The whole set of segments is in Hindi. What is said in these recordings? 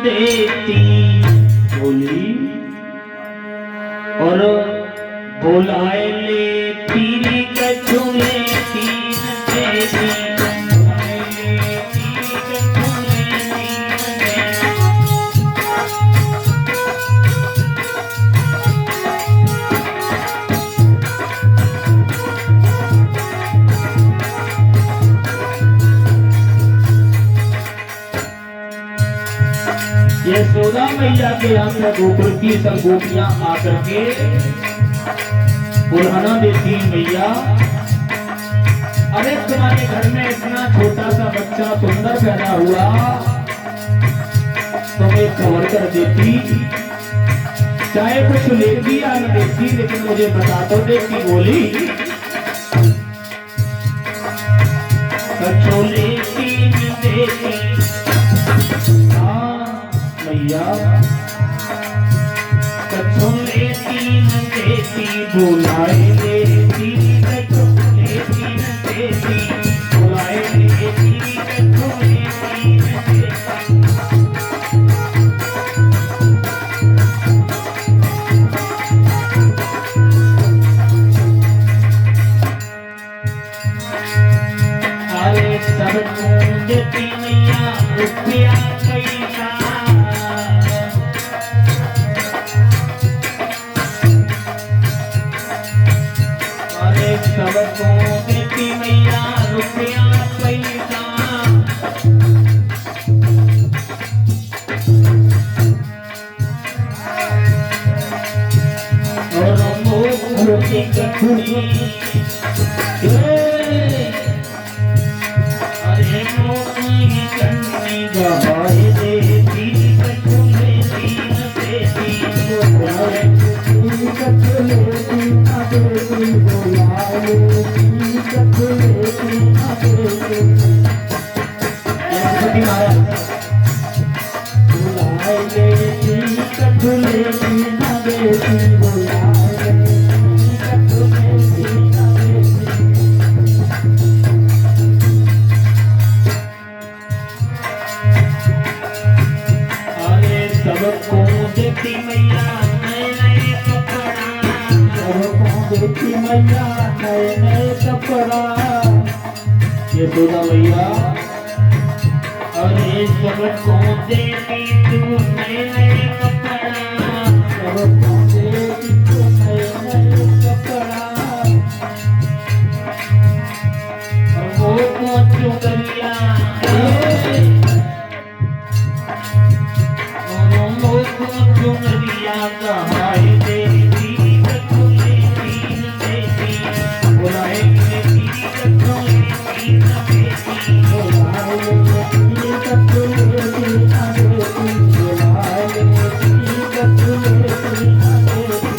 देती बोली और बुलाए ले पीरी कछु लेती न देती यशोदा मैया के यहाँ से गोकुल की सब गोपियां आकर के बुलाना देती मैया, अरे तुम्हारे घर में इतना छोटा सा बच्चा सुंदर पैदा हुआ, तुम्हें खबर कर देती, चाहे कुछ लेती या न देती, लेकिन मुझे बता तो देती। बोली कछो लेती न देती मैया, कछो लेती न देती, बुलाए लेती कछो लेती न देती, बुलाए लेती कछो लेती न देती। अरे सबको देती मैया रुपया पैसा, सबको देती मैया रुपया पैसा, और मोह की कठुनी, अरे मोह की कठुनी गवाए देती कछु लेती न देती, कछु लेती न देती, बुलाए कछु लेती न देती, बुलाए लेती कछु लेती न देती, बुलाए कछु लेती न देती। अरे सबको देती मैया नए नए कपड़ा, सबको देती मैया नए नए कपड़ा, यशोदा मैया अरे सबको देती तू नए नए कपड़ा, सबको देती तू नए नए कपड़ा, वो को चुगलिया चुनरिया कहाई देती कछु लेती न देती, बुलाए लेती कछु लेती न देती, बुलाए लेती कछु लेती न देती, बुलाए लेती कछु लेती न देती।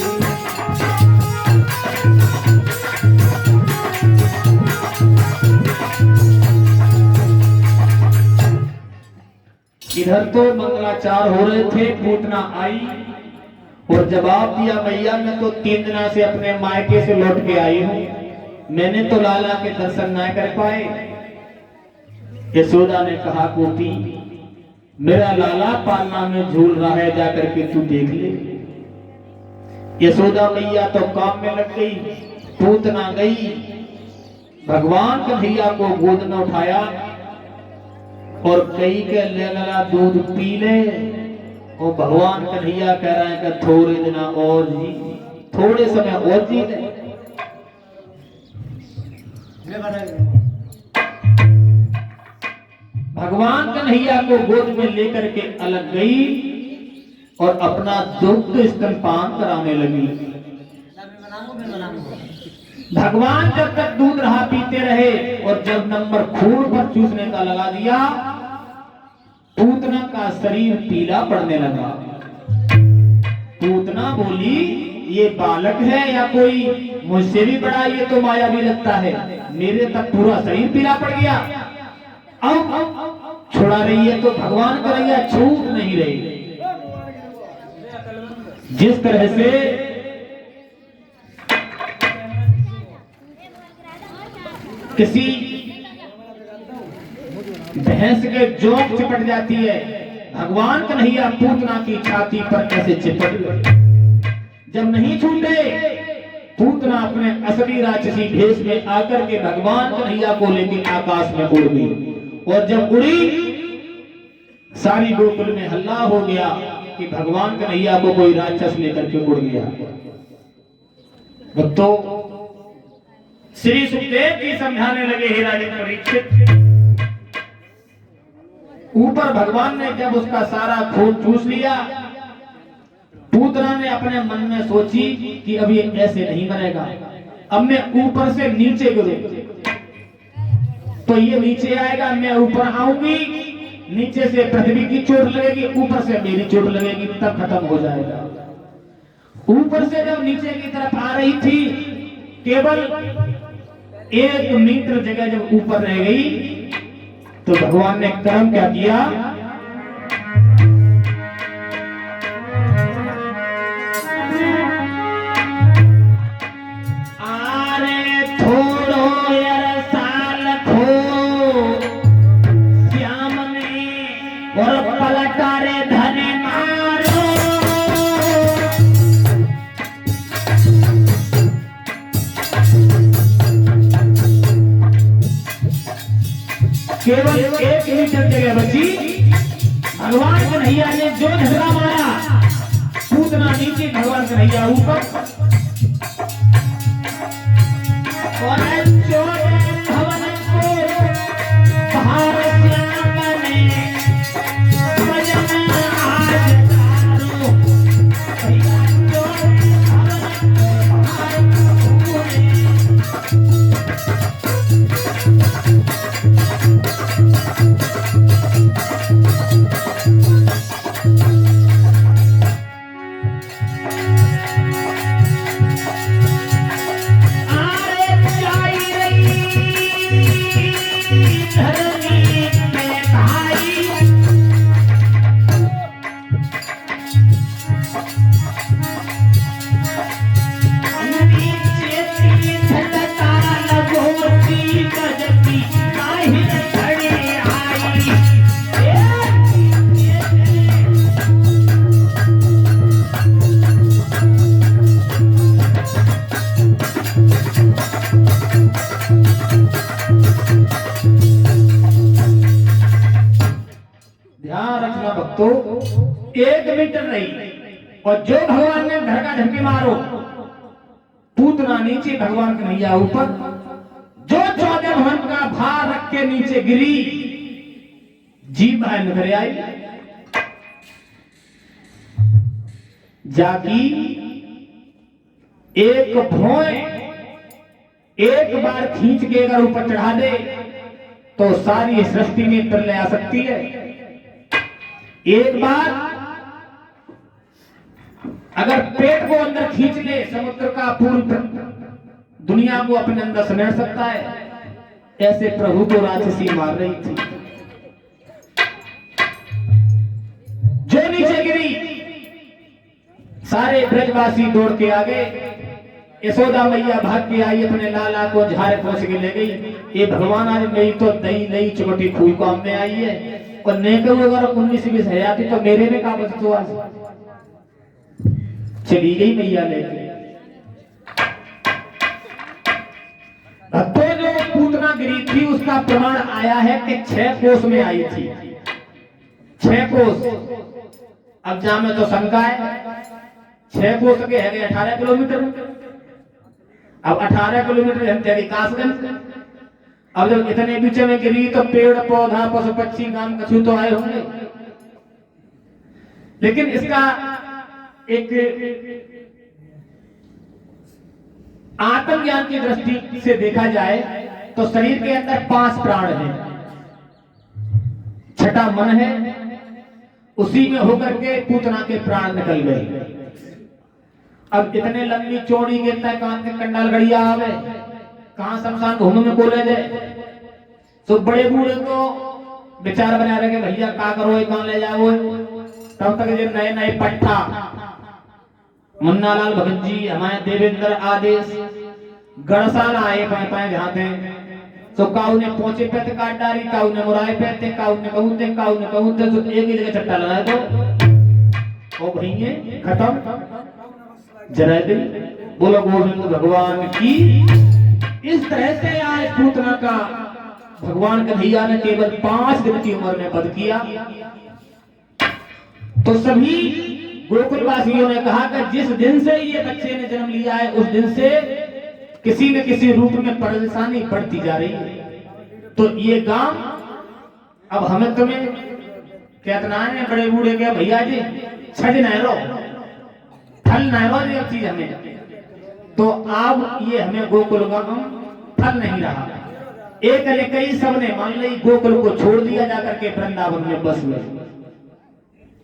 इधर तो मंगलाचार हो रहे थे, पूतना आई और जवाब दिया मैया मैं तो 3 दिन से अपने मायके से लौट के आई हूँ, मैंने तो लाला के दर्शन न कर पाए। यशोदा ने कहा गोपी मेरा लाला पालना में झूल रहा है, जाकर के तू देख ले। यशोदा मैया तो काम में लग गई, पूतना गई, भगवान कन्हैया को गोद में उठाया और कई के ले लला दूध पी ले, और भगवान कन्हैया कह रहे हैं कि थोड़े दिन और जी, थोड़े समय और जी ले। भगवान कन्हैया को गोद में लेकर के अलग गई और अपना दुग्ध स्तनपान कराने लगी। भगवान जब तक दूध रहा पीते रहे, और जब नंबर खून पर चूसने का लगा दिया, पूतना का शरीर पीला पड़ने लगा। पूतना बोली ये बालक है या कोई मुझसे भी बड़ा, ये तो माया भी लगता है, मेरे तक पूरा शरीर पीला पड़ गया। अब छुड़ा रही है तो भगवान कन्हैया छूट नहीं रही। जिस तरह से किसी भैंस के जोंक चिपट जाती है, भगवान कन्हैया पूतना की छाती पर कैसे चिपट गए। जब नहीं छूटे, पूतना अपने असली राक्षसी भेष में आकर के भगवान कन्हैया को लेकर आकाश में उड़ गई। और जब उड़ी, सारी गोकुल में हल्ला हो गया कि भगवान कन्हैया को कोई राक्षस लेकर के उड़ गया। भक्तों, श्री सुखदेव जी समझाने लगे, हे राजन परीक्षित, ऊपर भगवान ने जब उसका सारा खून चूस लिया, पूतना ने अपने मन में सोची कि अब ये ऐसे नहीं मरेगा, अब मैं ऊपर से नीचे गिरूं तो ये नीचे आएगा, मैं ऊपर आऊंगी, नीचे से पृथ्वी की चोट लगेगी, ऊपर से मेरी चोट लगेगी, तब खत्म हो जाएगा। ऊपर से जब नीचे की तरफ आ रही थी, केवल 1 मीटर जगह जब ऊपर रह गई, तो भगवान ने कर्म क्या किया, आरे थोड़ो यार साल खो श्याम ने और पलटारे धने मारो। केवल 1 मीटर जगह बची, भगवान कन्हैया ने जो झगड़ा मारा, पूतना नीचे, भगवान कन्हैया ऊपर। और भवन को बाहर श्याम ने भजन आज तारो, तो 1 मीटर नहीं। और जो भगवान ने धड़का धड़की मारो, पूतना नीचे, भगवान कन्हैया ऊपर। जो 14 भवन का भार रख के नीचे गिरी, जीभ बाहर निकल आई। जागी एक भौं एक बार खींच के अगर ऊपर चढ़ा दे तो सारी सृष्टि में प्रलय आ सकती है। एक बार अगर पेट को अंदर खींच ले, समुद्र का पूर्ण दुनिया को अपने अंदर समेट सकता है। ऐसे प्रभु को राक्षसी मार रही थी। जो नीचे गिरी, सारे ब्रजवासी दौड़ के आ गए। यशोदा मैया भाग के आई, अपने लाला को झारे पहुंच के ले गई। ये भगवान आज नहीं तो दही नहीं चुकटी खूई को में आई है, और नेको अगर 19-20 है आती तो मेरे में का बच तो आज चली गई मैया लेके। तो जो पूतना गिरी थी उसका प्रमाण आया है कि 6 कोस में आई थी। 6 कोस। अब जहां में तो शंका है, 6 कोस के है 18 किलोमीटर। अब 18 किलोमीटर हम चली कासगंज। अब जब इतने बीच में गिरी तो पेड़ पौधा पशु पक्षी गांव कछु तो आए होंगे, लेकिन इसका एक आत्मज्ञान की दृष्टि से देखा जाए तो शरीर के अंदर 5 प्राण हैं। छठा मन है, उसी में होकर के पूतना के प्राण निकल गए। अब इतने लंबी चौड़ी के कान के कंडाल गड़िया आवे, कहां शमशान घूमने में बोले जाए। तो बड़े बूढ़े तो विचार बना रहे कि भैया का करो, कहां ले जाओ। तब तक ये नए नए पट्टा मुन्नालाल भगत जी, हमारे देवेंद्र आदेश गढ़साल आए पाए पाए जाते। तो काऊ ने पोचे पे ते काट डाली, काऊ ने मुराए पे ते, काऊ ने कहूं ते तो एक ही जगह चट्टा लगाए तो ओ भैये खत्म जरा दिल। बोलो गोविंद भगवान की। इस तरह से आज पूतना का भगवान कन्हैया ने केवल 5 दिन की उम्र में वध किया। तो सभी गोकुल वासियों ने कहा कि जिस दिन से ये बच्चे ने जन्म लिया है उस दिन से किसी न किसी रूप में परेशानी बढ़ती जा रही है। तो ये गांव अब हमें तुम्हें कहना है बड़े बूढ़े के भैया जी छज न रो फल न रो ये चीज हमें, तो अब ये हमें गोकुल गांव फल नहीं रहा। एक ने कई सबने मान ली गोकुल को छोड़ दिया जाकर के वृंदावन में बस हुए।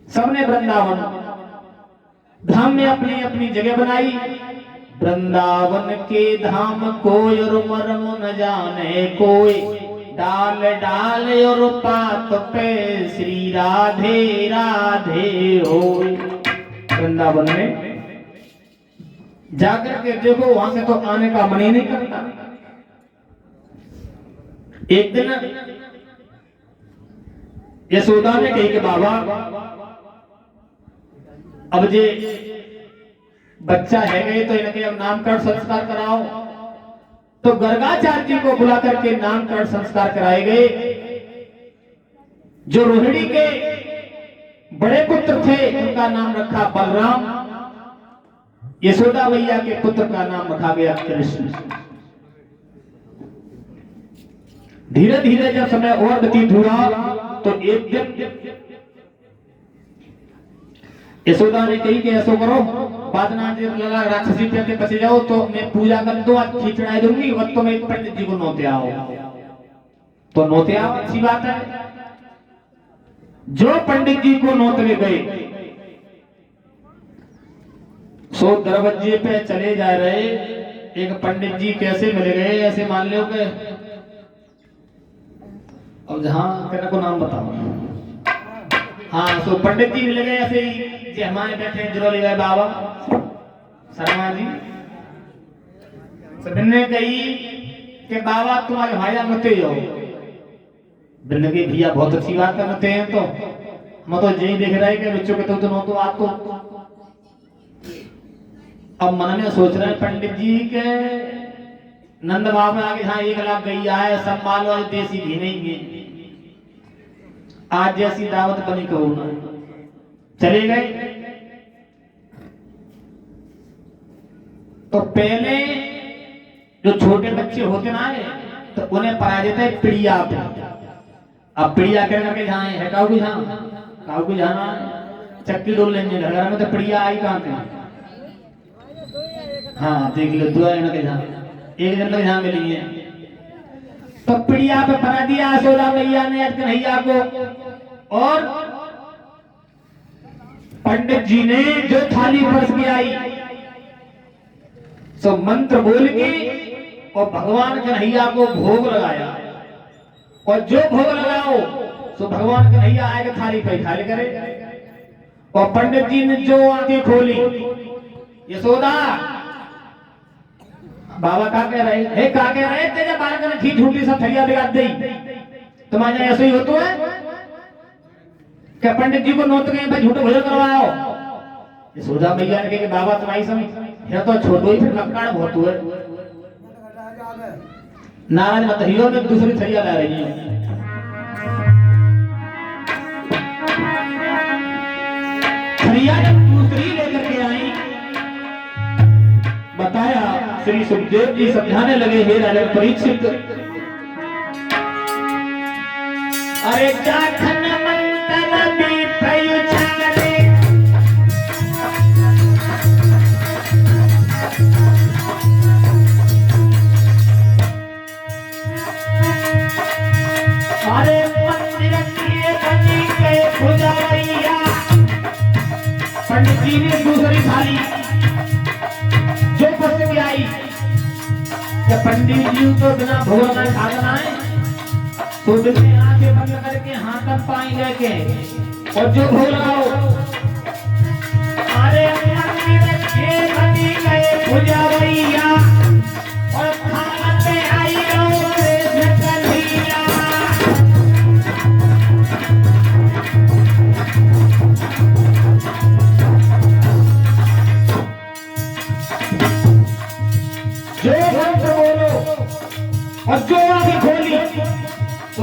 सबने वृंदावन धाम में अपनी अपनी जगह बनाई। वृंदावन के धाम कोई और मरम न जाने कोई, डाल डाल और पात पे श्री राधे राधे होय। वृंदावन में जाकर के देखो, वहां से तो आने का मन ही नहीं करता। एक दिन यशोदा ने कही कि बाबा अब जे बच्चा है गए तो इनके अब नामकरण संस्कार कराओ। तो गर्गाचार्य जी को बुला करके नामकरण संस्कार कराए गए। जो रोहिणी के बड़े पुत्र थे उनका नाम रखा बलराम, यशोदा मैया के पुत्र का नाम रखा गया कृष्ण। धीरे धीरे जब समय और व्यतीत हुआ तो एक दिन यशोदा ने कही कि ऐसो करो, बादना लगा राक्षसी पे बचे जाओ तो मैं पूजा कर दो, आज खिचड़ाई दूंगी और तुम एक पंडित जी को नोते आओ। तो नोते आओ, अच्छी बात है। जो पंडित जी को नोतने गए सो दरवाजे पे चले जा रहे, एक पंडित जी कैसे मिल गए ऐसे मान लो के अब जहां तेरे को नाम बताओ। हाँ, सो पंडित जी मिल गए ऐसे ही जे हमारे बैठे जरोली गए बाबा शर्मा जी। सबने कही कि बाबा तुम्हारे भाया मते हो। बिन्ने की भैया बहुत अच्छी बात करते हैं, तो हम तो यही देख रहे हैं कि बच्चों के तो आप तो अब मन में सोच रहे हैं पंडित जी के नंद बाबा आगे हाँ 1 लाख गई आए सब माल वाले देसी भी नहीं गए, आज जैसी दावत बनी कहूं ना। चले गए तो पहले जो छोटे बच्चे होते ना तो उन्हें पढ़ाया जाता है पिड़िया पे। अब पिड़िया करके जहाँ है काऊ को जाना चक्की डोल लेंगे घर में, तो पिड़िया आई कहाँ थे। हाँ देख लो दुआ के जहाँ एक जन तक जहाँ मिली है तो पिड़िया पे पढ़ा दिया यशोदा मैया ने कन्हैया को। और पंडित जी ने जो थाली परस के आई सो मंत्र बोल के और भगवान कन्हैया को भोग लगाया। और जो भोग लगाओ सो भगवान कन्हैया आएगा थाली पे खा ले करे। और पंडित जी ने जो आंखें खोली, यशोदा बाबा का कह रहे हे का कह रहे तेरे बालक ने खींच झूठी सब थैया बिगाड़ दी, तुम्हारे ऐसे ही होता है क्या? पंडित जी को नोट गए भाई झूठे भोजन करवाओ। यशोदा मैया ने कहा कि बाबा तुम्हारी समझ यह तो छोटो ही फिर लक्काड़ बहुत हुए। नाराज मत हियो में दूसरी थैया ला रही है। थैया जब दूसरी लेकर के आई बताया श्री सुखदेव जी समझाने लगे हे राजा परीक्षित, अरे जाखन मंत्र भी प्रयुचारे अरे मंदिर के बनी के पुजारिया। पंडित जी ने दूसरी थाली जो पस के आई कि पंडित जी तो बिना भोग न खाना है, तो बिना आंखें बंद करके हाथ में पानी लेके और जो भोग लगाओ। अरे मंदिर के बनी गए पुजारिया और खाना पे आई रो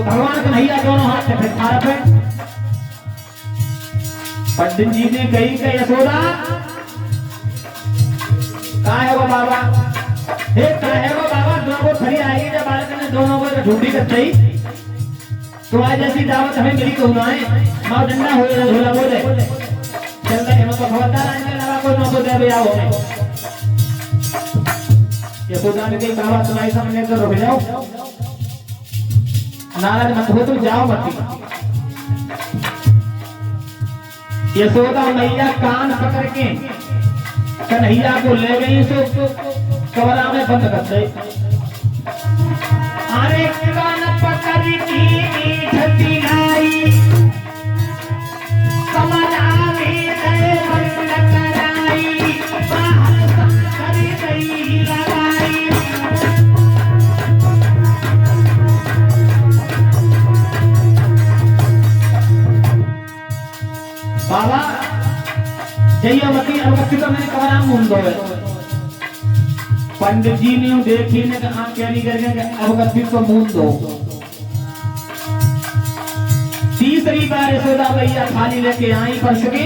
भगवान कन्हैया दोनों हाथ से फिर पे पंडित जी ने कही कि यशोदा का है वो बाबा, हे का है वो बाबा, दोनों खड़ी आएगी जब बालक ने दोनों को ढूंढी कर सही तो आज जैसी दावत हमें मिली तो हुआ है माँ डंडा हो गया झोला बोले चल रहे तो खबरदार आने के अलावा कोई नौको दे भैया हो यशोदा ने कही बाबा तुम्हारी सामने तो रुक जाओ, नाराज मत हो, तुम जाओ मत। यशोदा मैया कान पकड़ के कन्हैया को ले गई, सो कमरा में बंद कर दे। अरे कान पकड़ की मीठी आई कमरा में गए बंद कराई, बाहर कर गई लगाई। बाबा जयवती अवती का मैंने कमरा मुंडो है। पंडित जी ने देखी ने कहा कैरी करके अवगति को मुंडो। तीसरी बार यशोदा मैया थाली लेके आई परस के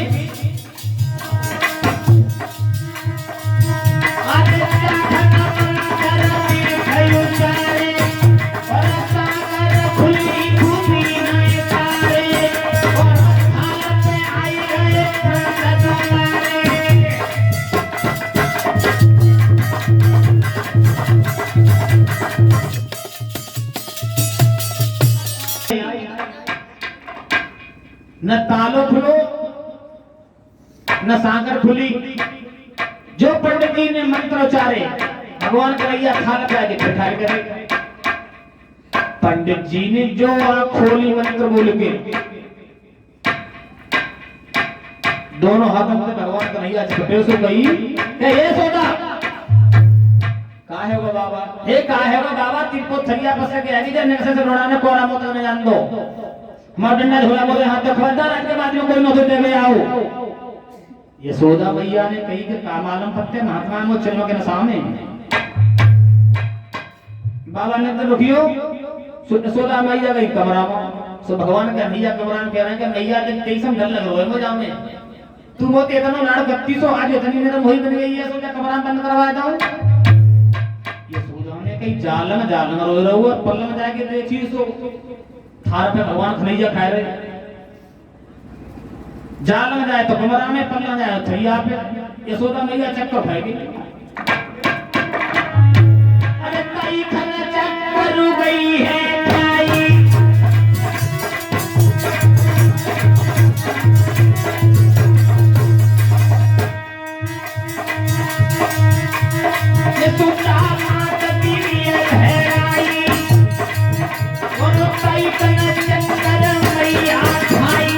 न तालो खुलो न सागर खुली। जो पंडित जी ने मंत्र उचारे भगवान कन्हैया थाल पे आके बैठा करे। पंडित जी ने जो आंख खोली मंत्र बोल के दोनों हाथों से भगवान कन्हैया छुटे से गई ये सोदा का है वो बाबा, हे का है वो बाबा, तिरको थरिया पसे के आगे नेक्से से रोड़ाने कोरा मत ने जान दो मर्दना झोला बोले हाथ तो खबरदार आगे बाद में कोई नौकरी देवे आओ। यशोदा मैया ने कही कि का मालूम पत्ते महात्मा में चलो के सामने बाबा ने तो रुकियो। यशोदा मैया गई कमरा में, सो भगवान के कन्हैया कमरा में कह रहे हैं कि मैया के कैसे डर लग रहा है मुझे जाने तू मोते इतना लाड़ 3200 आज इतनी मेरा मोही बन गई है, सोचा कमरा बंद करवा दो। यशोदा ने कही जाल में रो रहा हुआ पल्ले में जाके देखी सो थार पे भगवान कन्हैया खा रहे। जाल में जाए तो कमरा में, पल्ला में जाए थैया पे। यशोदा मैया चक्कर खाएगी। अरे ताई खाना चक्कर गई है ताई, ये तो चाहत दीदी है आई और ताई खाना चक्कर मैया खाई।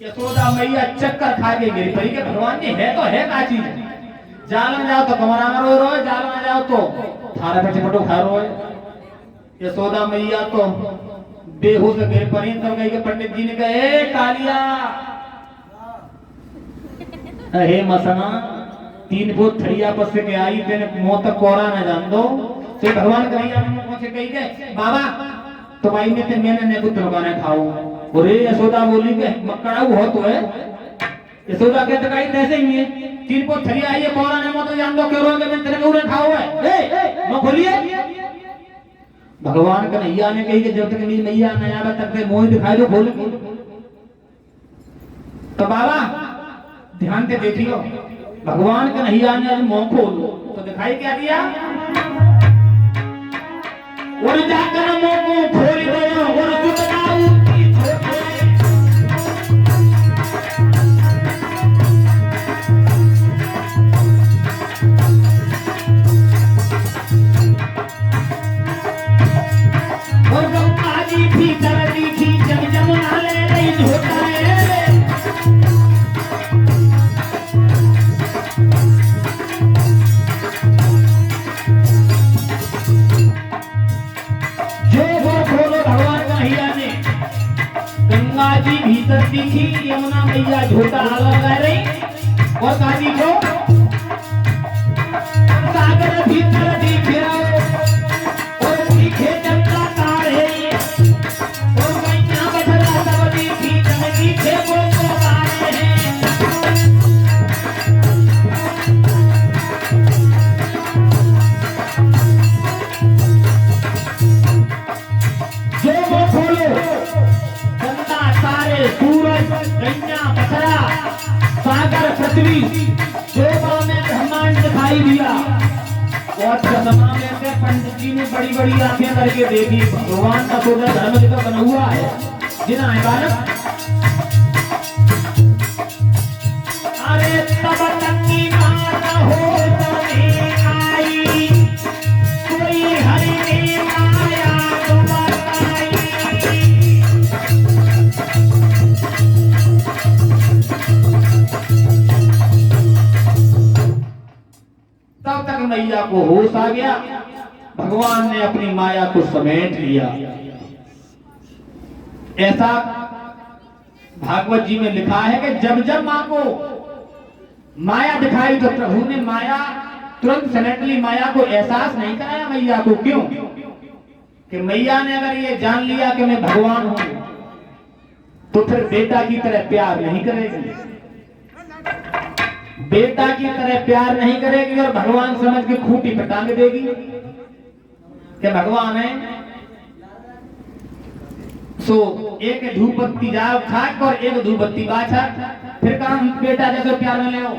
यशोदा मैया चक्कर खा के गिरी पड़ी कि भगवान जी है तो है का चीज। जाल में जाओ तो कमरा में रो रो, जाल में जाओ तो थारा पे चिपटो खा रो। यशोदा मैया तो बेहोश गिर पड़ी। तब कही के पंडित जी ने कहा ए कालिया हे मसना 3 फुट थड़िया पस के आई तेने मुंह तक कोरा न जान दो। तो भगवान कन्हैया मुंह से कही के बाबा तो भाई ने ते मैंने ने पुत्र लगाने खाओ। अरे यशोदा बोली के मक्कड़ाऊ हो तो है। यशोदा के तकाई तैसे ही है 3 फुट थड़िया आई है कोरा ने मत जान दो क्यों रोगे मैं तेरे को उन्हें खाओ है। ए नो खोलिए। भगवान कन्हैया ने कही कि जब तक मेरी मैया न आवे तक ते मोह दिखाई दो खोल। तो बाबा ध्यान से देखियो भगवान कन्हैया ने मुंह खोलो तो दिखाई क्या दिया। और जाकर मुंह को खोल दो और जुटाऊ की और गंगा जी भी करती थी जब जमुना ले रही झोटा भीतर दिखी यमुना मैया झोटा लगा रही और काजी को सागर भीतर दिखे और दिखे चंदा तारे और मैया बछड़ा सब दिखी जब दिखे वो बारे हैं। जो वो खोलो चंदा तारे सूरज गैया बछड़ा सागर पृथ्वी जो में ब्रह्मांड दिखाई दिया। और चंद्रमा में से पंडित जी ने बड़ी बड़ी आंखें करके देखी, भगवान का सूर्य धर्म का बना हुआ है जिना है बालक। अरे तब तक की माता हो तभी आई कोई हरि ने माया को बताई। तब तक मैया को होश आ गया, भगवान ने अपनी माया को समेट लिया। ऐसा भागवत जी में लिखा है कि जब जब मां को माया दिखाई तो प्रभु ने माया तुरंत समेट ली, माया को एहसास नहीं कराया मैया को। क्यों? कि मैया ने अगर ये जान लिया कि मैं भगवान हूं तो फिर बेटा की तरह प्यार नहीं करेगी, बेटा की तरह प्यार नहीं करेगी और भगवान समझ के खूंटी पे टांग देगी कि भगवान है। सो एक धूप बत्ती जाओ खाक और एक धूप बत्ती बाछा, फिर कहा बेटा जैसे प्यार में ले आओ।